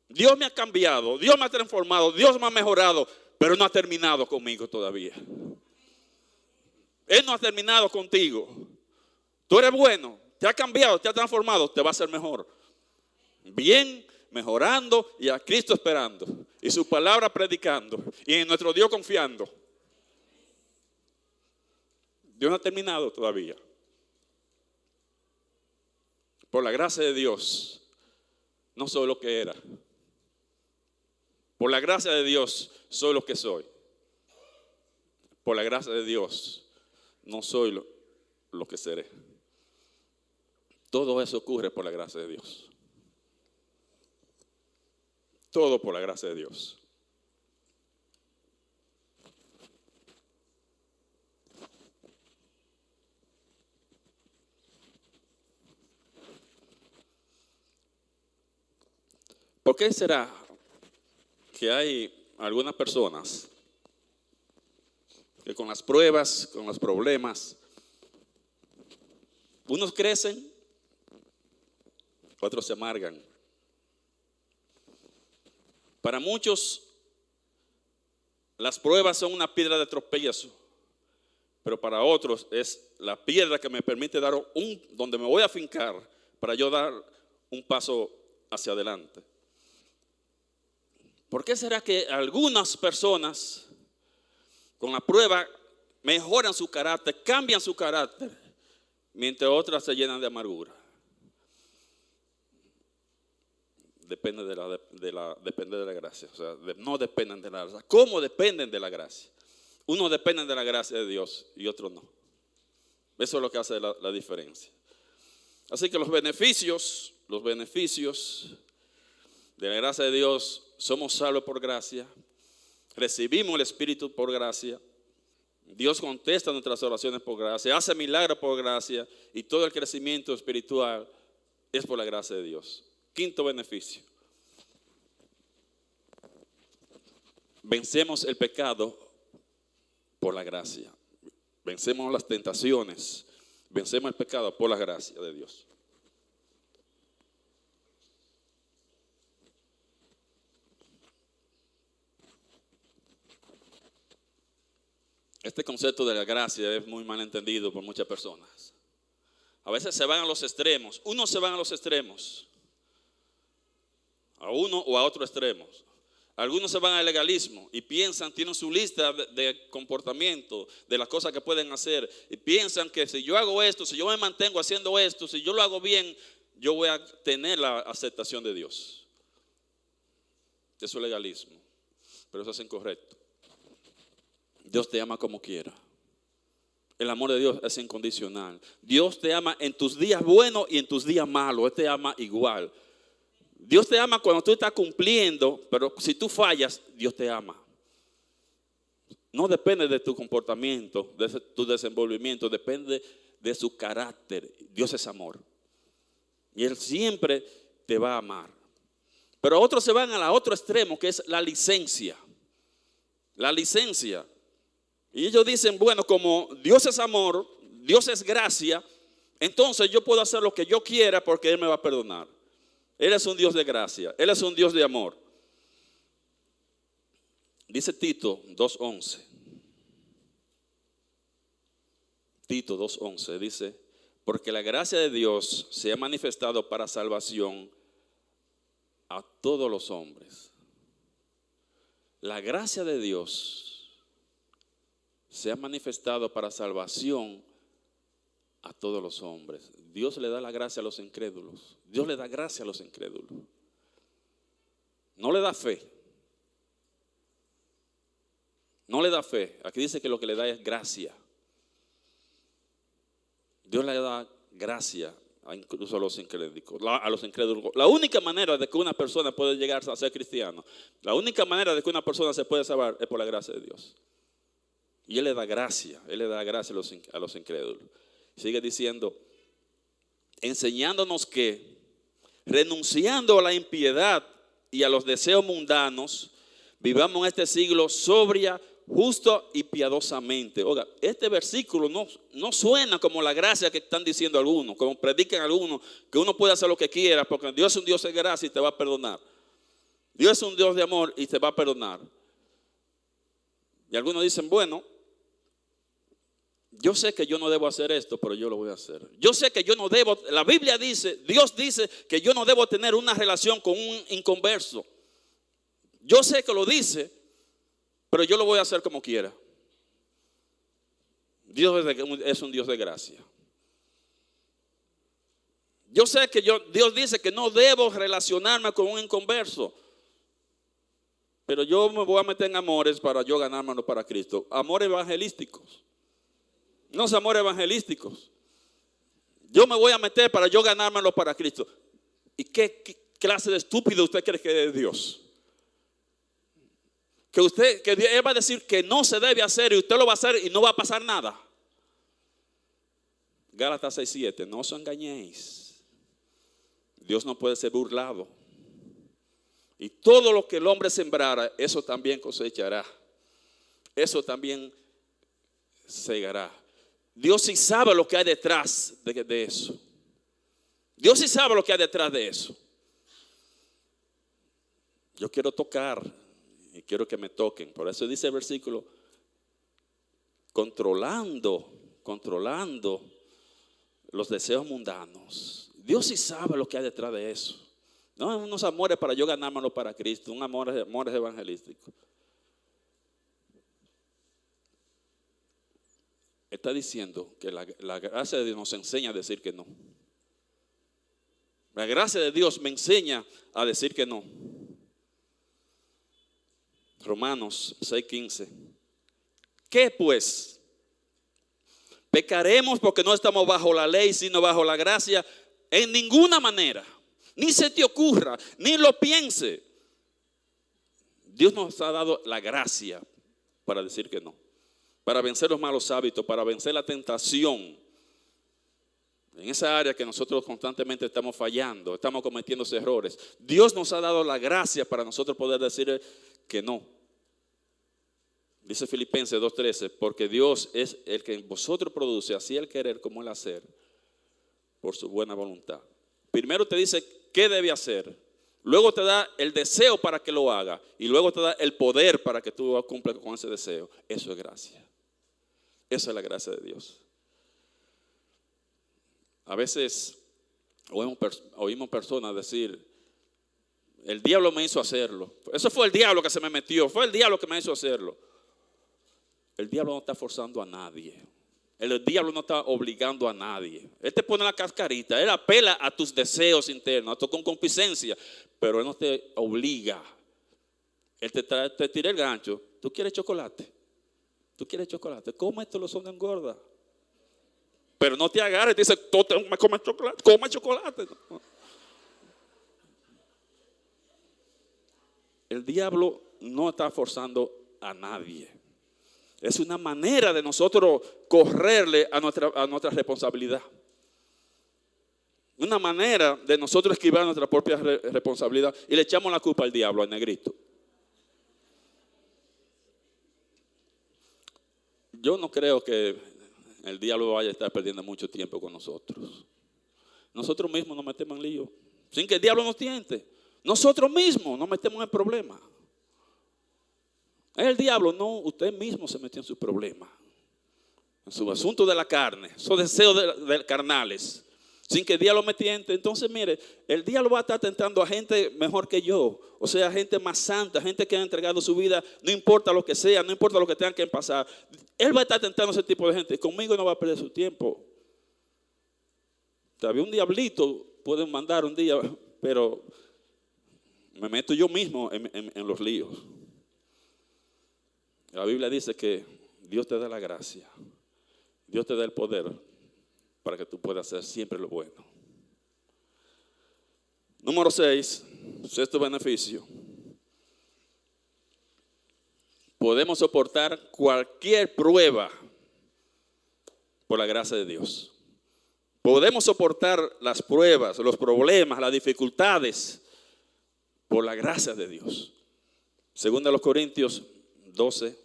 Dios me ha cambiado, Dios me ha transformado, Dios me ha mejorado, pero no ha terminado conmigo todavía. Él no ha terminado contigo. Tú eres bueno, te ha cambiado, te ha transformado, te va a hacer mejor. Bien, mejorando y a Cristo esperando. Y su palabra predicando. Y en nuestro Dios confiando. Dios no ha terminado todavía. Por la gracia de Dios, no soy lo que era. Por la gracia de Dios, soy lo que soy. Por la gracia de Dios, no soy lo que seré. Todo eso ocurre por la gracia de Dios. Todo por la gracia de Dios. ¿Por qué será que hay algunas personas que con las pruebas, con los problemas, unos crecen, otros se amargan? Para muchos, las pruebas son una piedra de tropiezo, pero para otros es la piedra que me permite dar donde me voy a fincar para yo dar un paso hacia adelante. ¿Por qué será que algunas personas con la prueba mejoran su carácter, cambian su carácter, mientras otras se llenan de amargura? Depende depende de la gracia. O sea, no dependen de la gracia. ¿Cómo dependen de la gracia? Unos dependen de la gracia de Dios y otros no. Eso es lo que hace la diferencia. Así que los beneficios de la gracia de Dios: somos salvos por gracia, recibimos el Espíritu por gracia, Dios contesta nuestras oraciones por gracia, hace milagros por gracia, y todo el crecimiento espiritual es por la gracia de Dios. Quinto beneficio: vencemos el pecado por la gracia. Vencemos las tentaciones, vencemos el pecado por la gracia de Dios. Este concepto de la gracia es muy mal entendido por muchas personas. A veces se van a los extremos. Unos se van a los extremos, a uno o a otro extremo. Algunos se van al legalismo y piensan, tienen su lista de comportamiento, de las cosas que pueden hacer, y piensan que si yo hago esto, si yo me mantengo haciendo esto, si yo lo hago bien, yo voy a tener la aceptación de Dios. Eso es legalismo, pero eso es incorrecto. Dios te ama como quiera. El amor de Dios es incondicional. Dios te ama en tus días buenos y en tus días malos. Él te ama igual. Dios te ama cuando tú estás cumpliendo, pero si tú fallas, Dios te ama. No depende de tu comportamiento, de tu desenvolvimiento, depende de su carácter. Dios es amor. Y Él siempre te va a amar. Pero otros se van al otro extremo, que es la licencia. La licencia. Y ellos dicen, bueno, como Dios es amor, Dios es gracia, entonces yo puedo hacer lo que yo quiera porque Él me va a perdonar. Él es un Dios de gracia, Él es un Dios de amor. Dice Tito 2:11. Tito 2:11 dice, porque la gracia de Dios se ha manifestado para salvación a todos los hombres. La gracia de Dios se ha manifestado para salvación a todos los hombres. Dios le da la gracia a los incrédulos. Dios le da gracia a los incrédulos. No le da fe. No le da fe. Aquí dice que lo que le da es gracia. Dios le da gracia incluso a los incrédulos. La única manera de que una persona puede llegar a ser cristiano, la única manera de que una persona se puede salvar es por la gracia de Dios. Y Él le da gracia a los incrédulos. Sigue diciendo, enseñándonos que, renunciando a la impiedad y a los deseos mundanos, vivamos en este siglo sobria, justo y piadosamente. Oiga, este versículo no suena como la gracia que están diciendo algunos, como predican algunos, que uno puede hacer lo que quiera, porque Dios es un Dios de gracia y te va a perdonar. Dios es un Dios de amor y te va a perdonar. Y algunos dicen, bueno, yo sé que yo no debo hacer esto, pero yo lo voy a hacer. Yo sé que yo no debo, la Biblia dice, Dios dice que yo no debo tener una relación con un inconverso. Yo sé que lo dice, pero yo lo voy a hacer como quiera. Dios es un Dios de gracia. Yo sé que Dios dice que no debo relacionarme con un inconverso, pero yo me voy a meter en amores para yo ganármelo para Cristo. Amores evangelísticos. No son amores evangelísticos. Yo me voy a meter para yo ganármelo para Cristo. ¿Y qué clase de estúpido usted cree que es Dios? Que Él va a decir que no se debe hacer y usted lo va a hacer y no va a pasar nada. Gálatas 6:7, no os engañéis. Dios no puede ser burlado. Y todo lo que el hombre sembrara, eso también cosechará. Eso también segará. Dios sí sabe lo que hay detrás de eso. Dios sí sabe lo que hay detrás de eso. Yo quiero tocar y quiero que me toquen. Por eso dice el versículo, controlando los deseos mundanos. Dios sí sabe lo que hay detrás de eso. No unos amores para yo ganármelo para Cristo, un amores evangelísticos. Está diciendo que la gracia de Dios nos enseña a decir que no. La gracia de Dios me enseña a decir que no. Romanos 6:15. ¿Qué pues? ¿Pecaremos porque no estamos bajo la ley, sino bajo la gracia? En ninguna manera. Ni se te ocurra, ni lo piense. Dios nos ha dado la gracia para decir que no. Para vencer los malos hábitos, para vencer la tentación. En esa área que nosotros constantemente estamos fallando, estamos cometiendo errores. Dios nos ha dado la gracia para nosotros poder decir que no. Dice Filipenses 2:13, porque Dios es el que en vosotros produce así el querer como el hacer por su buena voluntad. Primero te dice qué debe hacer, luego te da el deseo para que lo haga y luego te da el poder para que tú cumplas con ese deseo. Eso es gracia. Eso es la gracia de Dios. A veces oímos personas decir, el diablo me hizo hacerlo. Eso fue el diablo que se me metió, fue el diablo que me hizo hacerlo. El diablo no está forzando a nadie. El diablo no está obligando a nadie. Él te pone la cascarita, él apela a tus deseos internos, a tu concupiscencia, pero él no te obliga. Él te tira el gancho. ¿Tú quieres chocolate? ¿Tú quieres chocolate? Cómetelo, son engorda. Pero no te agarres y te dice, come chocolate, coma chocolate. El diablo no está forzando a nadie. Es una manera de nosotros correrle a nuestra responsabilidad. Una manera de nosotros esquivar nuestra propia responsabilidad y le echamos la culpa al diablo, al negrito. Yo no creo que el diablo vaya a estar perdiendo mucho tiempo con nosotros. Nosotros mismos nos metemos en lío, sin que el diablo nos tiente. Nosotros mismos nos metemos en problemas. El diablo no, usted mismo se metió en sus problemas, en su asunto de la carne, esos deseos de carnales, sin que el diablo me tiente. Entonces mire, el diablo va a estar tentando a gente mejor que yo, o sea, gente más santa, gente que ha entregado su vida, no importa lo que sea, no importa lo que tengan que pasar. Él va a estar tentando a ese tipo de gente, conmigo no va a perder su tiempo. Todavía un diablito pueden mandar un día, pero me meto yo mismo en los líos. La Biblia dice que Dios te da la gracia, Dios te da el poder para que tú puedas hacer siempre lo bueno. Número 6, sexto beneficio. Podemos soportar cualquier prueba por la gracia de Dios. Podemos soportar las pruebas, los problemas, las dificultades por la gracia de Dios. Según de los Corintios 12,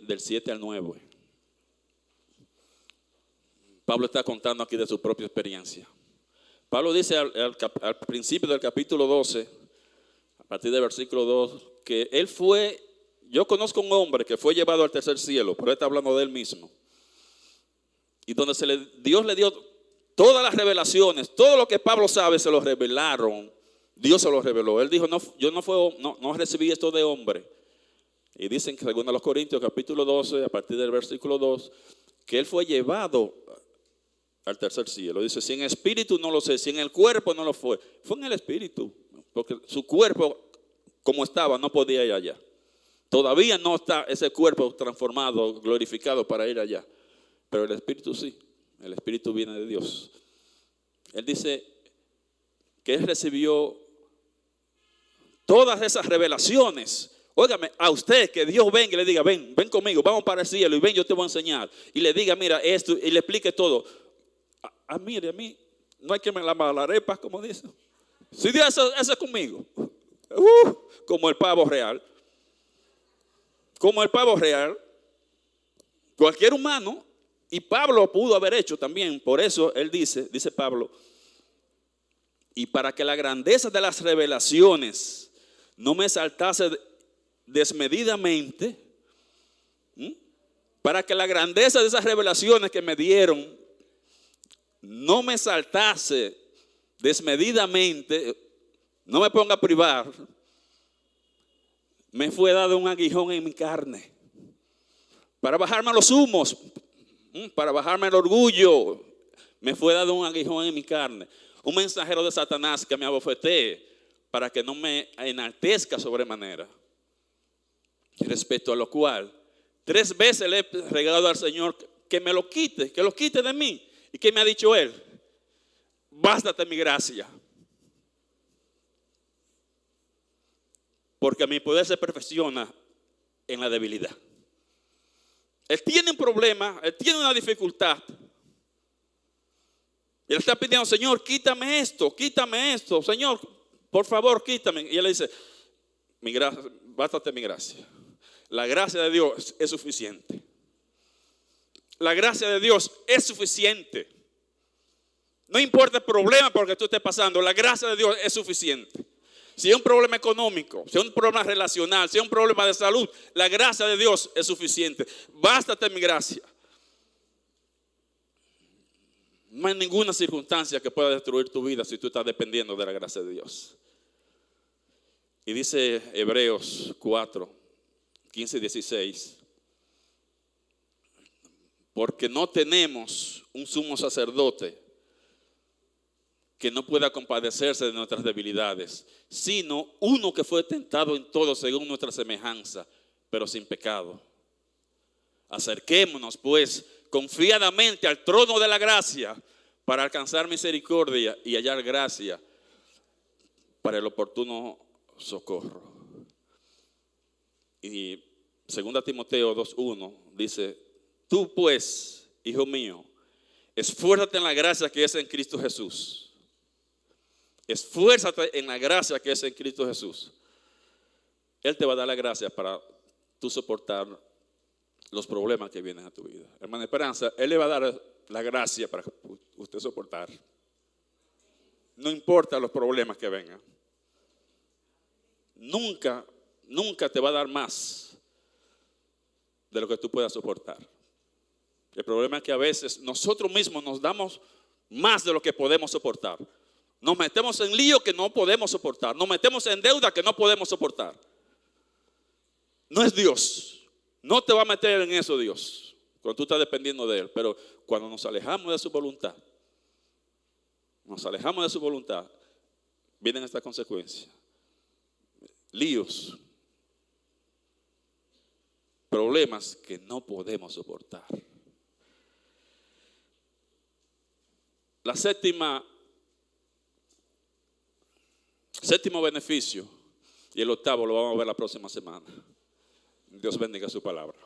del 7 al 9. Pablo está contando aquí de su propia experiencia. Pablo dice al principio del capítulo 12, a partir del versículo 2, que él fue, yo conozco un hombre que fue llevado al tercer cielo, pero él está hablando de él mismo. Y donde Dios le dio todas las revelaciones, todo lo que Pablo sabe se lo revelaron, Dios se lo reveló. Él dijo, yo no recibí esto de hombre. Y dicen que según a los Corintios capítulo 12, a partir del versículo 2, que él fue llevado al tercer cielo. Dice, si en espíritu no lo sé, si en el cuerpo no lo fue. Fue en el espíritu, porque su cuerpo como estaba no podía ir allá. Todavía no está ese cuerpo transformado, glorificado para ir allá. Pero el espíritu sí, el espíritu viene de Dios. Él dice que él recibió todas esas revelaciones. Óigame, a usted que Dios venga y le diga, ven conmigo, vamos para el cielo y ven, yo te voy a enseñar. Y le diga, mira esto, y le explique todo. Mire, a mí no hay que me lavar la arepa, como dice. Si Dios hace conmigo, como el pavo real. Como el pavo real, cualquier humano, y Pablo pudo haber hecho también, por eso él dice Pablo, y para que la grandeza de las revelaciones no me exaltase desmedidamente, para que la grandeza de esas revelaciones que me dieron no me exaltase desmedidamente, no me ponga a privar, me fue dado un aguijón en mi carne, para bajarme los humos, para bajarme el orgullo, me fue dado un aguijón en mi carne, un mensajero de Satanás que me abofetee, para que no me enaltezca sobremanera. Respecto a lo cual, 3 veces le he rogado al Señor que me lo quite, que lo quite de mí. ¿Y qué me ha dicho Él? Bástate mi gracia. Porque mi poder se perfecciona en la debilidad. Él tiene un problema, él tiene una dificultad. Y él está pidiendo, Señor, quítame esto, Señor, por favor, quítame. Y él le dice, bástate mi gracia. La gracia de Dios es suficiente. La gracia de Dios es suficiente. No importa el problema por el que tú estés pasando, la gracia de Dios es suficiente. Si es un problema económico, si es un problema relacional, si es un problema de salud, la gracia de Dios es suficiente. Bástate mi gracia. No hay ninguna circunstancia que pueda destruir tu vida si tú estás dependiendo de la gracia de Dios. Y dice Hebreos 4, 15 y 16. Porque no tenemos un sumo sacerdote que no pueda compadecerse de nuestras debilidades, sino uno que fue tentado en todo según nuestra semejanza, pero sin pecado. Acerquémonos pues confiadamente al trono de la gracia para alcanzar misericordia y hallar gracia para el oportuno socorro. Y 2 Timoteo 2:1 dice: tú pues, hijo mío, esfuérzate en la gracia que es en Cristo Jesús. Esfuérzate en la gracia que es en Cristo Jesús. Él te va a dar la gracia para tú soportar los problemas que vienen a tu vida. Hermana Esperanza, Él le va a dar la gracia para usted soportar. No importa los problemas que vengan. Nunca te va a dar más de lo que tú puedas soportar. El problema es que a veces nosotros mismos nos damos más de lo que podemos soportar. Nos metemos en lío que no podemos soportar. Nos metemos en deuda que no podemos soportar. No es Dios. No te va a meter en eso Dios, cuando tú estás dependiendo de Él. Pero cuando nos alejamos de su voluntad, vienen estas consecuencias. Líos, problemas que no podemos soportar. La séptimo beneficio y el octavo lo vamos a ver la próxima semana. Dios bendiga su palabra.